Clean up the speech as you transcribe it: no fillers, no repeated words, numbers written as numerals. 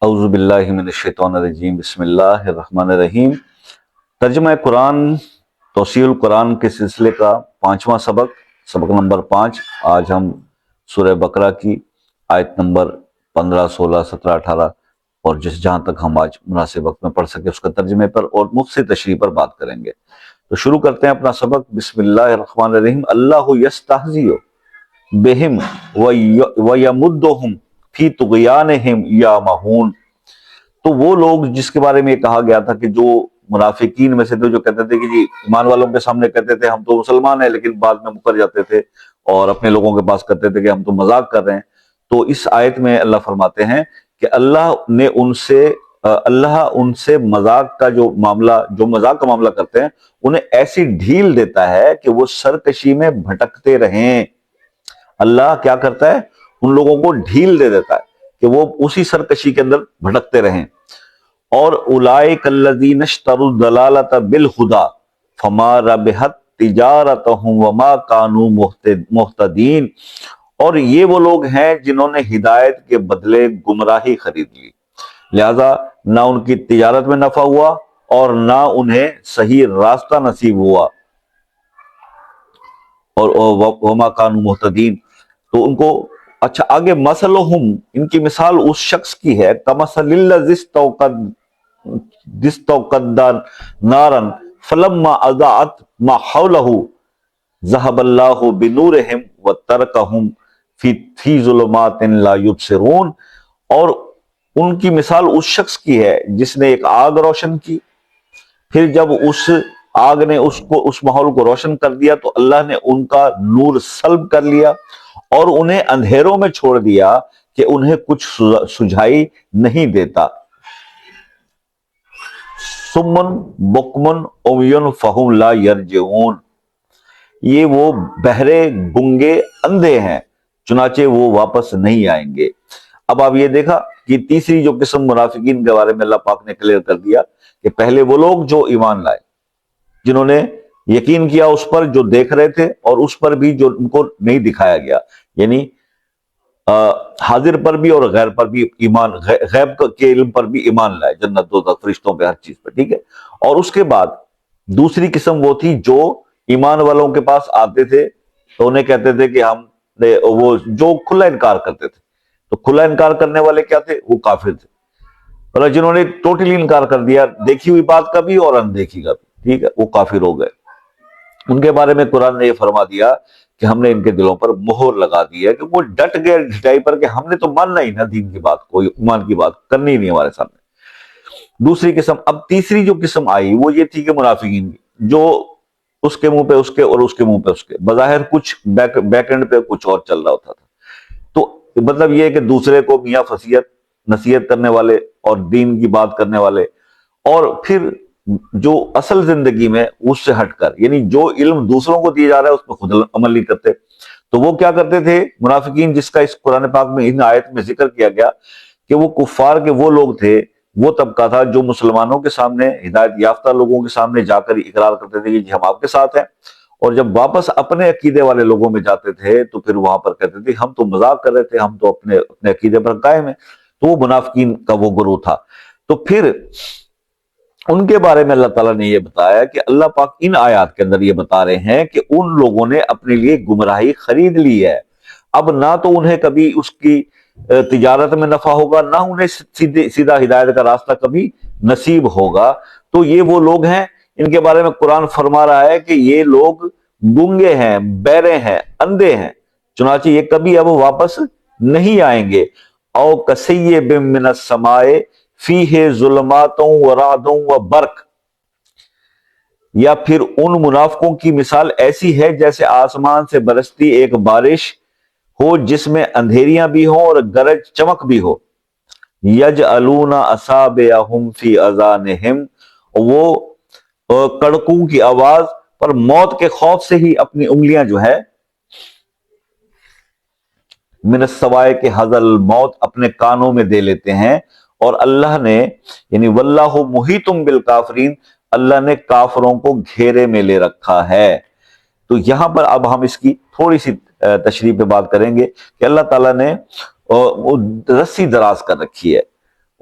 اعوذ باللہ من الشیطان الرجیم، بسم اللہ الرحمن الرحیم۔ ترجمہ قرآن توسیع القرآن کے سلسلے کا 5واں سبق نمبر 5۔ آج ہم سورہ بقرہ کی آیت نمبر 15، 16، 17، 18 اور جہاں تک ہم آج مناسب وقت میں پڑھ سکے اس کا ترجمے پر اور مفصل تشریح پر بات کریں گے۔ تو شروع کرتے ہیں اپنا سبق۔ بسم اللہ الرحمن الرحیم۔ اللہ یستہزئ بہم ویمدہم فی طغیانہم یعمہون۔ تو وہ لوگ جس کے بارے میں یہ کہا گیا تھا کہ جو منافقین میں سے تھے، جو کہتے تھے کہ جی ایمان والوں کے سامنے کہتے تھے ہم تو مسلمان ہیں، لیکن بعد میں مکر جاتے تھے اور اپنے لوگوں کے پاس کہتے تھے کہ ہم تو مذاق کر رہے ہیں۔ تو اس آیت میں اللہ فرماتے ہیں کہ اللہ ان سے مذاق کا جو مذاق کا معاملہ کرتے ہیں انہیں ایسی ڈھیل دیتا ہے کہ وہ سرکشی میں بھٹکتے رہیں۔ اللہ کیا کرتا ہے؟ ان لوگوں کو ڈھیل دے دیتا ہے کہ وہ اسی سرکشی کے اندر بھٹکتے رہیں۔ اور اولئک الذین اشتروا الضلالۃ بالہدی فما ربحت تجارتہم وما کانوا مہتدین۔ اور یہ وہ لوگ ہیں جنہوں نے ہدایت کے بدلے گمراہی خرید لی، لہذا نہ ان کی تجارت میں نفع ہوا اور نہ انہیں صحیح راستہ نصیب ہوا، اور وما کانوا مہتدین۔ تو ان کو اچھا آگے مثلہم، ان کی مثال اس شخص کی ہے کمثل الذی استوقد نارا فلما اضاءت ما حولہ ذهب اللہ بنورہم وترکہم فی ظلمات لا یبصرون۔ اور ان کی مثال اس شخص کی ہے جس نے ایک آگ روشن کی، پھر جب اس آگ نے اس ماحول کو روشن کر دیا تو اللہ نے ان کا نور سلب کر لیا اور انہیں اندھیروں میں چھوڑ دیا کہ انہیں کچھ سجھائی نہیں دیتا۔ سمن بکمن عمیٌ فہم لا یرجعون۔ یہ وہ بہرے، گنگے، اندھے ہیں چنانچہ وہ واپس نہیں آئیں گے۔ اب آپ یہ دیکھا کہ تیسری جو قسم منافقین کے بارے میں اللہ پاک نے کلیئر کر دیا کہ پہلے وہ لوگ جو ایمان لائے، جنہوں نے یقین کیا اس پر جو دیکھ رہے تھے اور اس پر بھی جو ان کو نہیں دکھایا گیا، یعنی حاضر پر بھی اور غیر پر بھی ایمان، غیب کے علم پر بھی ایمان لائے، جنت دوزخ فرشتوں پہ، ہر چیز پہ، ٹھیک ہے۔ اور اس کے بعد دوسری قسم وہ تھی جو ایمان والوں کے پاس آتے تھے تو انہیں کہتے تھے کہ ہم وہ جو کھلا انکار کرتے تھے، تو کھلا انکار کرنے والے کیا تھے؟ وہ کافر تھے، اور جنہوں نے ٹوٹلی انکار کر دیا دیکھی ہوئی بات کا بھی اور اندیکھی کا بھی، ٹھیک ہے، وہ کافر ہو گئے۔ ان کے بارے میں قرآن نے یہ فرما دیا کہ ہم نے ان کے دلوں پر مہر لگا دی ہے کہ وہ ڈٹ گئے ڈٹائی پر کہ ہم نے تو ماننا ہی نہ دین کی بات، کوئی ایمان کی بات کرنی ہی نہیں ہمارے سامنے۔ دوسری قسم، اب تیسری جو قسم آئی وہ یہ تھی کہ منافقین کی، جو اس کے منہ پہ اس کے اور اس کے منہ پہ اس کے، بظاہر کچھ بیک اینڈ پہ کچھ اور چل رہا ہوتا تھا۔ تو مطلب یہ ہے کہ دوسرے کو میاں فصیحت نصیحت کرنے والے اور دین کی بات کرنے والے، اور پھر جو اصل زندگی میں اس سے ہٹ کر، یعنی جو علم دوسروں کو دیا جا رہا ہے اس پہ خود عمل نہیں کرتے، تو وہ کیا کرتے تھے منافقین، جس کا اس قرآن پاک میں ان آیت میں ذکر کیا گیا کہ وہ کفار کے وہ لوگ تھے، وہ طبقہ تھا جو مسلمانوں کے سامنے، ہدایت یافتہ لوگوں کے سامنے جا کر اقرار کرتے تھے کہ جی ہم آپ کے ساتھ ہیں، اور جب واپس اپنے عقیدے والے لوگوں میں جاتے تھے تو پھر وہاں پر کہتے تھے ہم تو مذاق کر رہے تھے، ہم تو اپنے عقیدے پر قائم ہیں۔ تو وہ منافقین کا وہ گروہ تھا۔ تو پھر ان کے بارے میں اللہ تعالیٰ نے یہ بتایا کہ اللہ پاک ان آیات کے اندر یہ بتا رہے ہیں کہ ان لوگوں نے اپنے لیے گمراہی خرید لی ہے، اب نہ تو انہیں کبھی اس کی تجارت میں نفع ہوگا، نہ انہیں سیدھا ہدایت کا راستہ کبھی نصیب ہوگا۔ تو یہ وہ لوگ ہیں، ان کے بارے میں قرآن فرما رہا ہے کہ یہ لوگ گنگے ہیں، بہرے ہیں، اندھے ہیں، چنانچہ یہ کبھی اب واپس نہیں آئیں گے۔ او کصیب من السماء فیہ ظلمات ورعد وبرق، یا پھر ان منافقوں کی مثال ایسی ہے جیسے آسمان سے برستی ایک بارش ہو جس میں اندھیریاں بھی ہوں اور گرج چمک بھی ہو۔ یجعلون اصابعہم فی اذانہم، وہ کڑکوں کی آواز پر موت کے خوف سے ہی اپنی انگلیاں جو ہے من السوائے کے حذر الموت اپنے کانوں میں دے لیتے ہیں، اور اللہ نے یعنی واللہ محیط بالکافرین، اللہ نے کافروں کو گھیرے میں لے رکھا ہے۔ تو یہاں پر اب ہم اس کی تھوڑی سی تشریح پہ بات کریں گے کہ اللہ تعالیٰ نے رسی دراز کر رکھی ہے،